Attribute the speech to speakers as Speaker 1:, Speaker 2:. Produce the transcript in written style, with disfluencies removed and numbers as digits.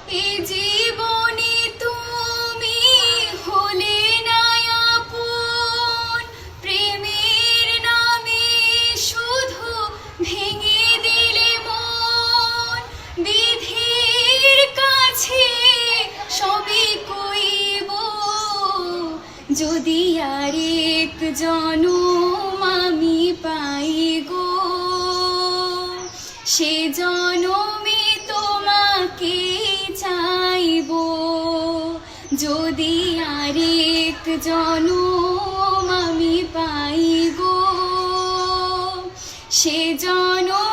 Speaker 1: এ জীবনে তুমি হলে না আপন, প্রেমের নামে শুধু ভেঙে দিলে মন। বিধির কাছে সবই কইব, যদি আরেক জনম আমি পাই গো, সে জনমে তোমাকে চাইব। যদি আরেক জনম আমি পাই গো, সে জনম